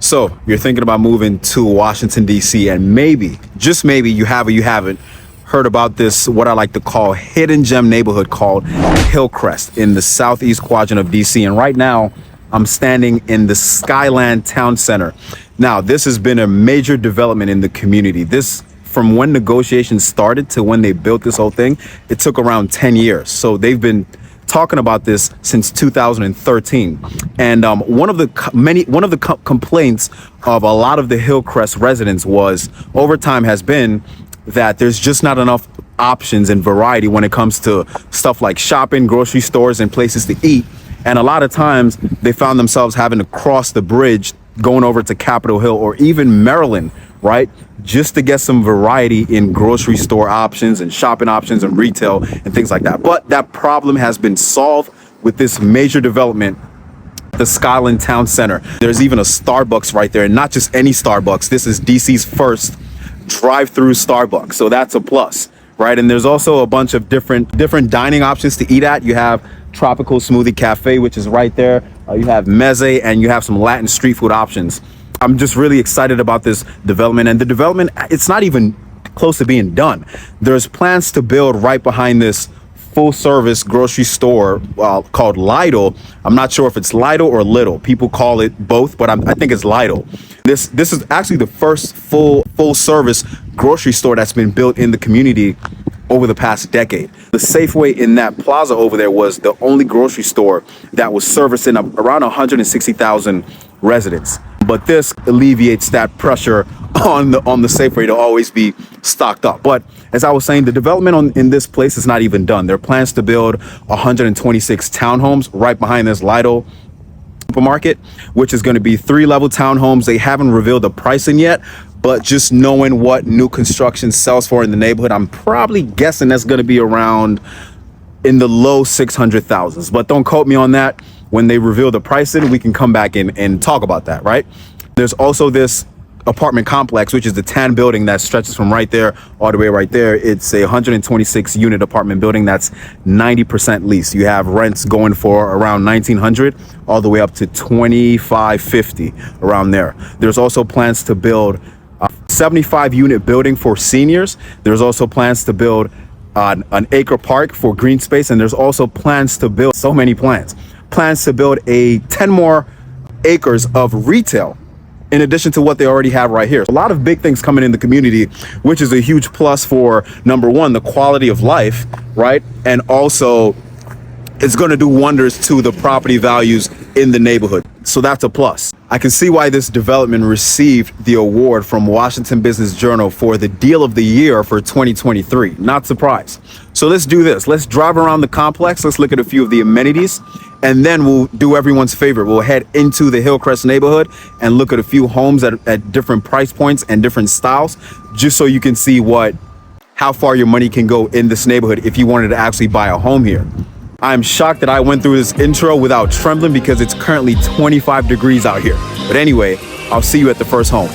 So you're thinking about moving to Washington, D.C., and maybe, just maybe, you have or you haven't heard about this, what I like to call hidden gem neighborhood called Hillcrest in the southeast quadrant of D.C. And right now, I'm standing in the Skyland Town Center. Now, this has been a major development in the community. This, from when negotiations started to when they built this whole thing, it took around 10 years. So they've been talking about this since 2013. And one of the complaints of a lot of the Hillcrest residents was, over time, has been that there's just not enough options and variety when it comes to stuff like shopping, grocery stores, and places to eat. And a lot of times they found themselves having to cross the bridge going over to Capitol Hill or even Maryland, right? Just to get some variety in grocery store options and shopping options and retail and things like that. But that problem has been solved with this major development, the Skyland Town Center. There's even a Starbucks right there, and not just any Starbucks. This is DC's first drive-through Starbucks. So that's a plus, right? And there's also a bunch of different dining options to eat at. You have Tropical Smoothie Cafe, which is right there. You have Meze, and you have some Latin street food options. I'm just really excited about this development, and the development, it's not even close to being done. There's plans to build right behind this full service grocery store called Lidl. I'm not sure if it's Lidl or Little. People call it both, but I think it's Lidl. This is actually the first full service grocery store that's been built in the community over the past decade. The Safeway in that plaza over there was the only grocery store that was servicing around 160,000 residents. But this alleviates that pressure on the Safeway to always be stocked up. But as I was saying, the development in this place is not even done. There are plans to build 126 townhomes right behind this Lidl supermarket, which is going to be 3-level townhomes. They haven't revealed the pricing yet, but just knowing what new construction sells for in the neighborhood, I'm probably guessing that's going to be around in the low 600,000s. But don't quote me on that. When they reveal the pricing, we can come back and talk about that, right? There's also this apartment complex, which is the tan building that stretches from right there all the way right there. It's a 126 unit apartment building that's 90% leased. You have rents going for around $1,900 all the way up to $2,550 around there. There's also plans to build a 75 unit building for seniors. There's also plans to build an acre park for green space, and there's also plans to build so many plans to build 10 more acres of retail in addition to what they already have right here. A lot of big things coming in the community, which is a huge plus for, number one, the quality of life, right? And also it's going to do wonders to the property values in the neighborhood. So that's a plus. I can see why this development received the award from Washington Business Journal for the deal of the year for 2023. Not surprised. So let's do this. Let's drive around the complex. Let's look at a few of the amenities, and then we'll do everyone's favorite. We'll head into the Hillcrest neighborhood and look at a few homes at different price points and different styles, just so you can see how far your money can go in this neighborhood if you wanted to actually buy a home here. I'm shocked that I went through this intro without trembling because it's currently 25 degrees out here. But anyway, I'll see you at the first home.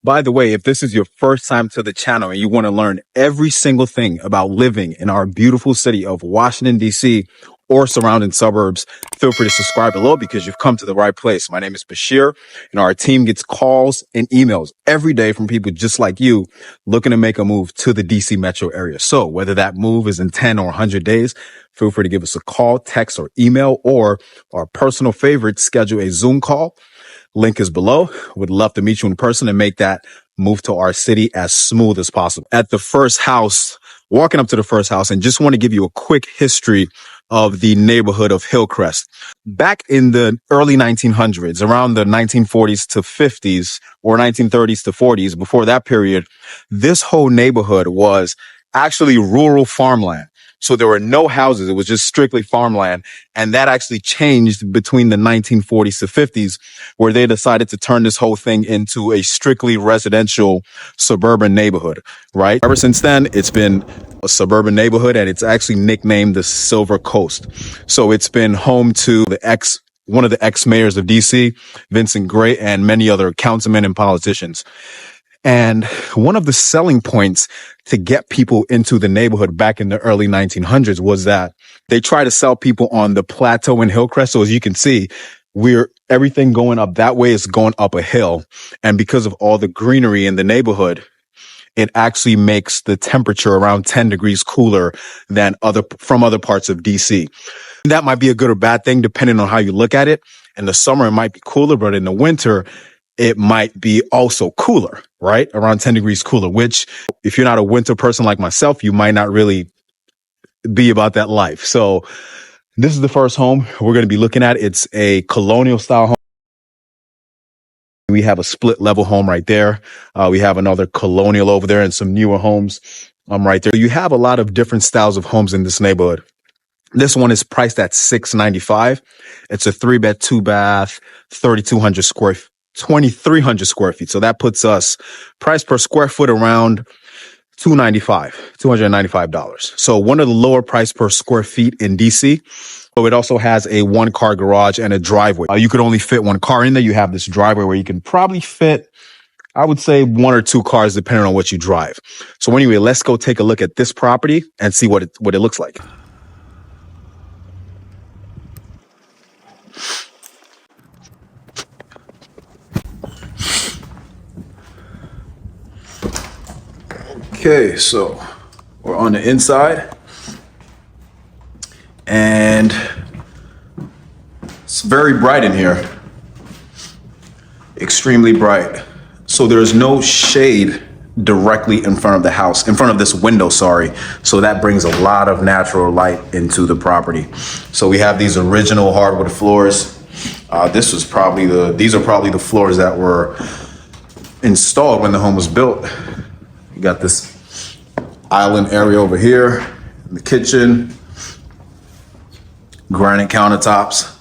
By the way, if this is your first time to the channel and you want to learn every single thing about living in our beautiful city of Washington, D.C., or surrounding suburbs, feel free to subscribe below because you've come to the right place. My name is Bashir, and our team gets calls and emails every day from people just like you looking to make a move to the DC metro area. So whether that move is in 10 or 100 days, feel free to give us a call, text, or email, or our personal favorite, schedule a Zoom call. Link is below. Would love to meet you in person and make that move to our city as smooth as possible. At the first house, walking up to the first house, and just want to give you a quick history of the neighborhood of Hillcrest. Back in the early 1900s, around the 1940s to 50s or 1930s to 40s, before that period, this whole neighborhood was actually rural farmland. So there were no houses. It was just strictly farmland. And that actually changed between the 1940s to 50s, where they decided to turn this whole thing into a strictly residential suburban neighborhood, right? Ever since then, it's been a suburban neighborhood, and it's actually nicknamed the Silver Coast. So it's been home to one of the ex-mayors of DC, Vincent Gray, and many other councilmen and politicians. And one of the selling points to get people into the neighborhood back in the early 1900s was that they try to sell people on the plateau in Hillcrest. So as you can see, everything going up that way is going up a hill. And because of all the greenery in the neighborhood, it actually makes the temperature around 10 degrees cooler than from other parts of DC. That might be a good or bad thing, depending on how you look at it. In the summer, it might be cooler, but in the winter, it might be also cooler, right? Around 10 degrees cooler, which if you're not a winter person like myself, you might not really be about that life. So this is the first home we're going to be looking at. It's a colonial style home. We have a split level home right there. We have another colonial over there and some newer homes right there. You have a lot of different styles of homes in this neighborhood. This one is priced at $695. It's a 3-bed, 2-bath, 2,300 square feet. So that puts us price per square foot around $295. So one of the lower price per square feet in DC. So it also has a 1-car garage and a driveway. You could only fit 1 car in there. You have this driveway where you can probably fit, I would say, 1 or 2 cars depending on what you drive. So anyway, let's go take a look at this property and see what it looks like. Okay, so we're on the inside, and it's very bright in here, extremely bright. So there's no shade directly in front of the house, in front of this window, sorry. So that brings a lot of natural light into the property. So we have these original hardwood floors. These are probably the floors that were installed when the home was built. You got this island area over here, the kitchen, granite countertops.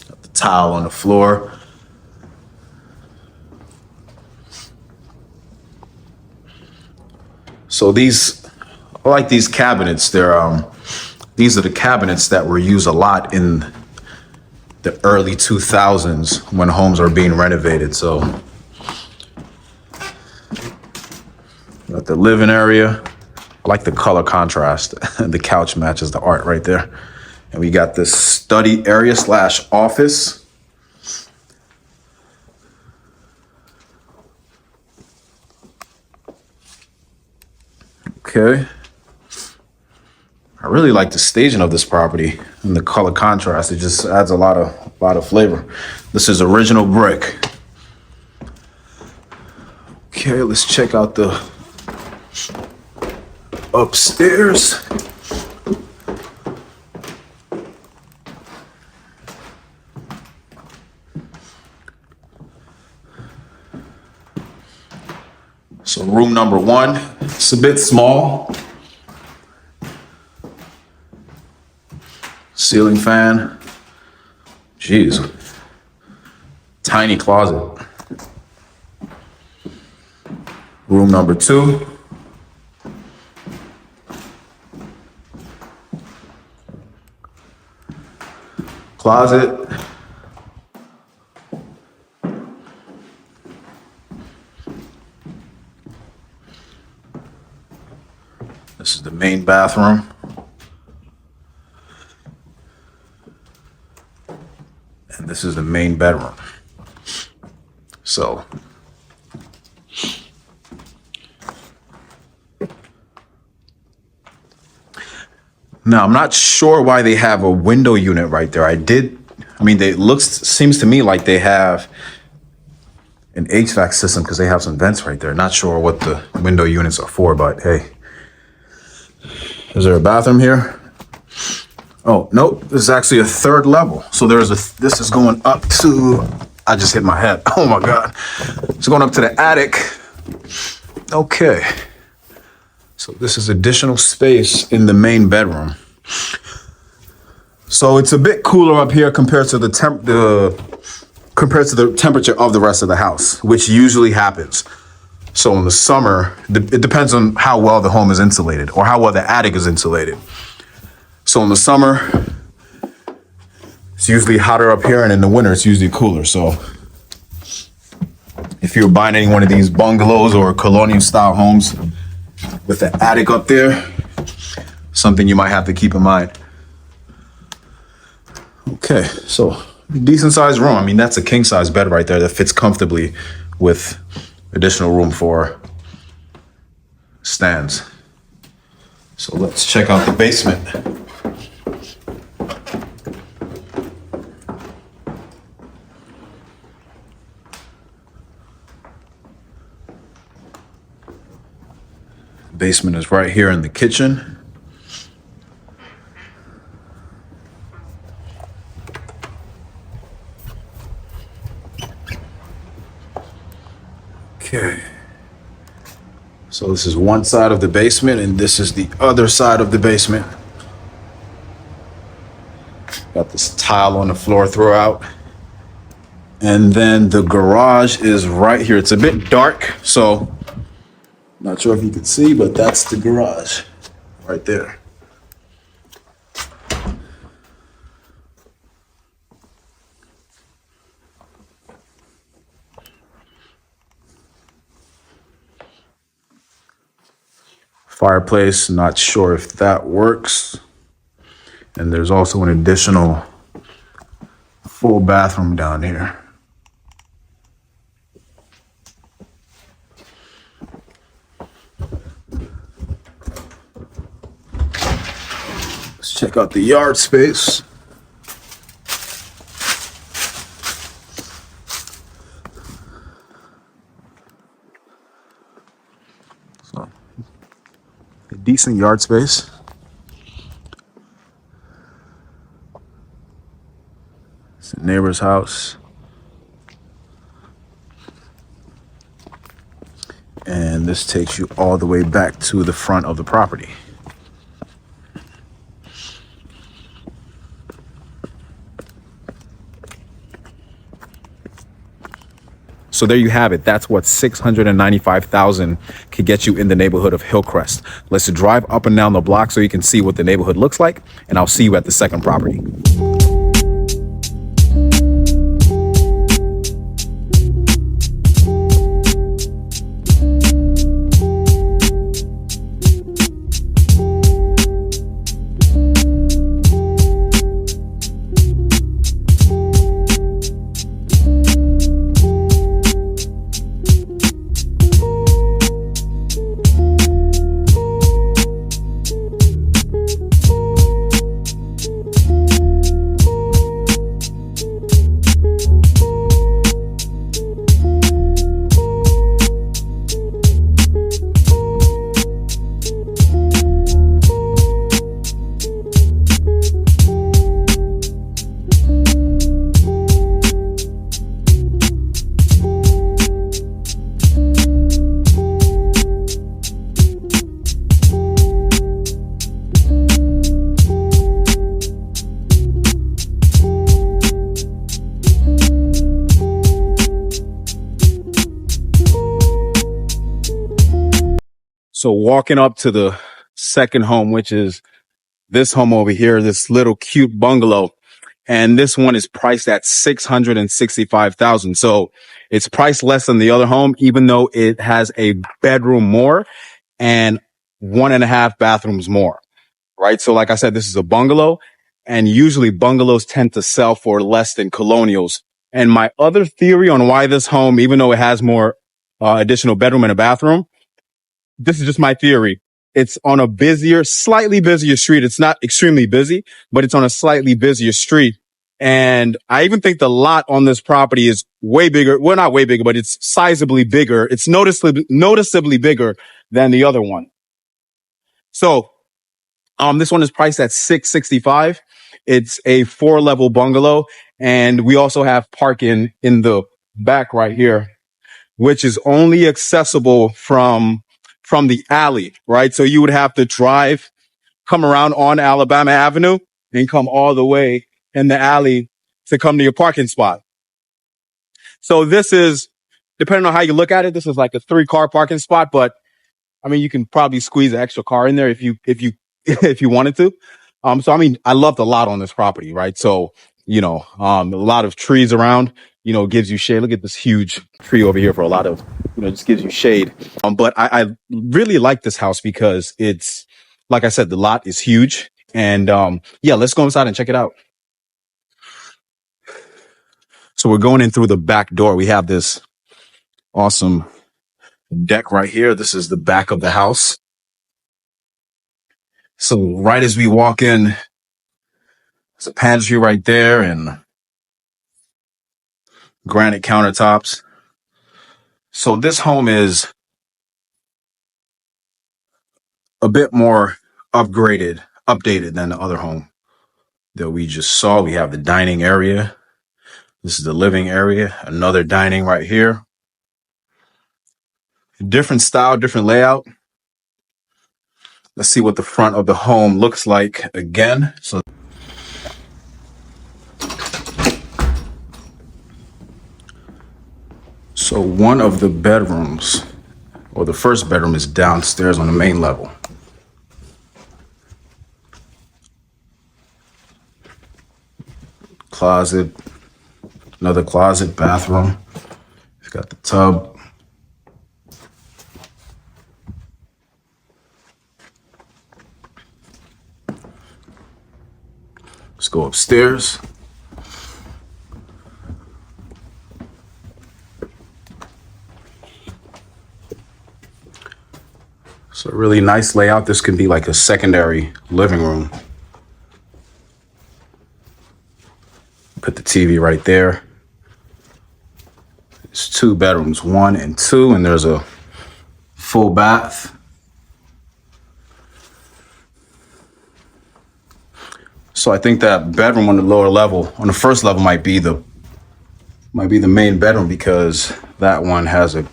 Got the tile on the floor. So I like these cabinets. These are the cabinets that were used a lot in the early 2000s when homes are being renovated. So got the living area. I like the color contrast. The couch matches the art right there. And we got this study area / office. Okay. I really like the staging of this property and the color contrast. It just adds a lot of flavor. This is original brick. Okay, let's check out the upstairs. So room number 1, it's a bit small. Ceiling fan. Jeez. Tiny closet. Room number 2. Closet. main bathroom. And this is the main bedroom. So now I'm not sure why they have a window unit right there. Seems to me like they have an HVAC system because they have some vents right there. Not sure what the window units are for, but hey. Is there a bathroom here? Oh, nope. This is actually a third level. So this is going up to, I just hit my head. Oh my God. It's going up to the attic. Okay. So this is additional space in the main bedroom. So it's a bit cooler up here compared to the temperature of the rest of the house, which usually happens. So in the summer, it depends on how well the home is insulated or how well the attic is insulated. So in the summer, it's usually hotter up here, and in the winter, it's usually cooler. So if you're buying any one of these bungalows or colonial style homes with the attic up there, something you might have to keep in mind. Okay, so decent sized room. I mean, that's a king size bed right there that fits comfortably with additional room for stands. So let's check out the basement. Basement is right here in the kitchen. Okay. So this is one side of the basement, and this is the other side of the basement. Got this tile on the floor throughout. And then the garage is right here. It's a bit dark, so not sure if you can see, but that's the garage right there. Fireplace, not sure if that works. And there's also an additional full bathroom down here. Let's check out the yard space. So, a decent yard space. It's a neighbor's house. And this takes you all the way back to the front of the property. So there you have it. That's what $695,000 could get you in the neighborhood of Hillcrest. Let's drive up and down the block so you can see what the neighborhood looks like, and I'll see you at the second property. So walking up to the second home, which is this home over here, this little cute bungalow. And this one is priced at $665,000. So it's priced less than the other home, even though it has a bedroom more. And 1.5 bathrooms more, right? So like I said, this is a bungalow, and usually bungalows tend to sell for less than colonials. And my other theory on why this home, even though it has more additional bedroom and a bathroom, this is just my theory. It's on a slightly busier street. It's not extremely busy, but it's on a slightly busier street. And I even think the lot on this property is way bigger. Well, not way bigger, but it's sizably bigger. It's noticeably bigger than the other one. So, this one is priced at $665. It's a 4-level bungalow, and we also have parking in the back right here, which is only accessible from the alley, right? So you would have to come around on Alabama Avenue and come all the way in the alley to come to your parking spot. So this is, depending on how you look at it, this is like a 3-car parking spot, but I mean, you can probably squeeze an extra car in there if you if you wanted to. So I mean, I love the lot on this property, right? So, a lot of trees around, gives you shade. Look at this huge tree over here for a lot of, just gives you shade. But I really like this house because it's, like I said, the lot is huge. And yeah, let's go inside and check it out. So we're going in through the back door. We have this awesome deck right here. This is the back of the house. So right as we walk in, there's a pantry right there and granite countertops. So this home is a bit more updated than the other home that we just saw. We have the dining area. This is the living area. Another dining right here. Different style, different layout. Let's see what the front of the home looks like again. So one of the bedrooms, or the first bedroom, is downstairs on the main level. Closet, another closet, bathroom. It's got the tub. Let's go upstairs. So a really nice layout. This can be like a secondary living room. Put the TV right there. It's 2 bedrooms, 1 and 2, and there's a full bath. So I think that bedroom on the lower level, on the first level, might be the main bedroom, because that one has a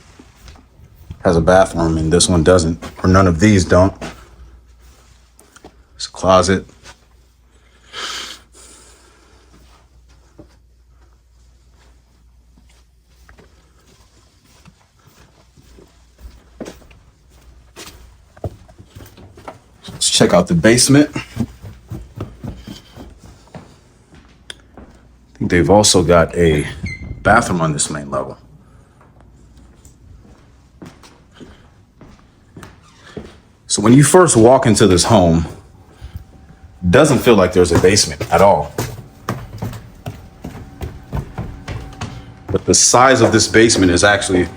bathroom and this one doesn't, or none of these don't. It's a closet. Let's check out the basement. I think they've also got a bathroom on this main level. So when you first walk into this home, it doesn't feel like there's a basement at all. But the size of this basement is actually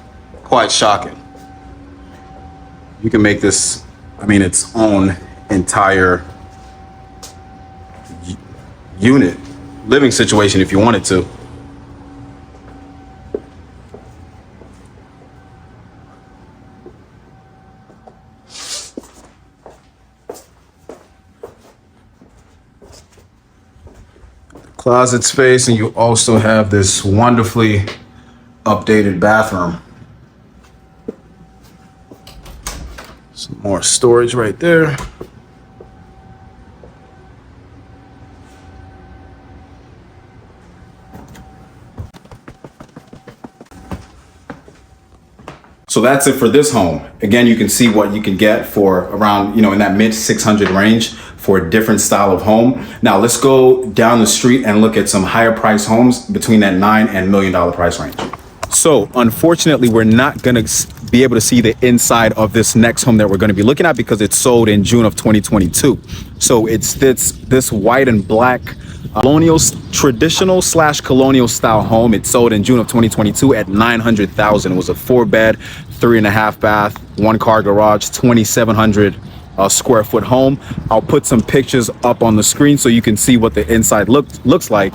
quite shocking. You can make this, its own entire unit, living situation if you wanted to. Closet space, and you also have this wonderfully updated bathroom. Some more storage right there. So that's it for this home. Again, you can see what you can get for around, in that mid 600 range for a different style of home. Now let's go down the street and look at some higher price homes between that $9 and $1 million price range. So unfortunately, we're not gonna be able to see the inside of this next home that we're going to be looking at, because it sold in June of 2022. So it's this white and black colonial, traditional slash colonial style home. It sold in June of 2022 at $900,000. It was a 4-bed, 3.5 bath, 1-car garage, 2,700 square foot home. I'll put some pictures up on the screen so you can see what the inside looks like.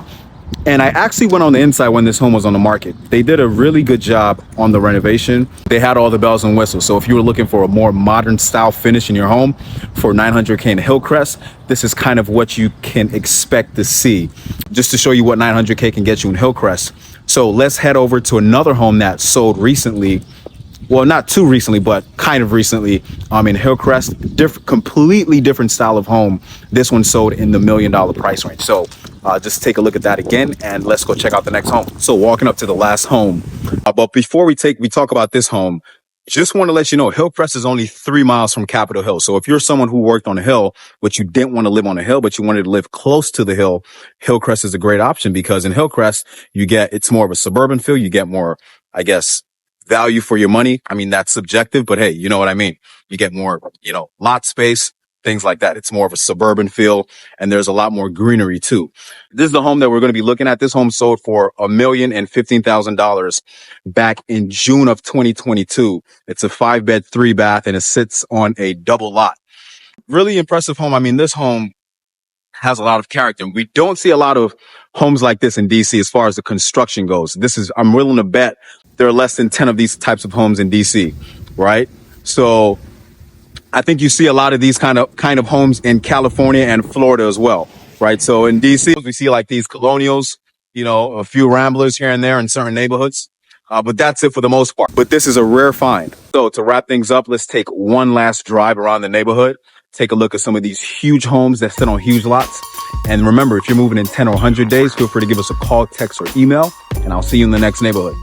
And I actually went on the inside when this home was on the market. They did a really good job on the renovation. They had all the bells and whistles. So if you were looking for a more modern style finish in your home for $900K in Hillcrest, this is kind of what you can expect to see, just to show you what $900K can get you in Hillcrest. So let's head over to another home that sold recently. Well, not too recently, but kind of recently, in Hillcrest. Completely different style of home. This one sold in the $1 million price range. So just take a look at that again, and let's go check out the next home. So walking up to the last home, but before we talk about this home, just want to let you know, Hillcrest is only 3 miles from Capitol Hill. So if you're someone who worked on a hill, but you didn't want to live on a hill, but you wanted to live close to the hill, Hillcrest is a great option, because in Hillcrest, it's more of a suburban feel. You get more, I guess, value for your money. I mean, that's subjective, but hey, you know what I mean? You get more, lot space, things like that. It's more of a suburban feel, and there's a lot more greenery too. This is the home that we're going to be looking at. This home sold for $1,015,000 back in June of 2022. It's a 5-bed, 3-bath, and it sits on a double lot. Really impressive home. I mean, this home has a lot of character. We don't see a lot of homes like this in DC as far as the construction goes. I'm willing to bet there are less than 10 of these types of homes in DC, right? So I think you see a lot of these kind of homes in California and Florida as well, right? So in DC, we see like these colonials, a few ramblers here and there in certain neighborhoods. But that's it for the most part. But this is a rare find. So to wrap things up, let's take one last drive around the neighborhood. Take a look at some of these huge homes that sit on huge lots. And remember, if you're moving in 10 or 100 days, feel free to give us a call, text, or email, and I'll see you in the next neighborhood.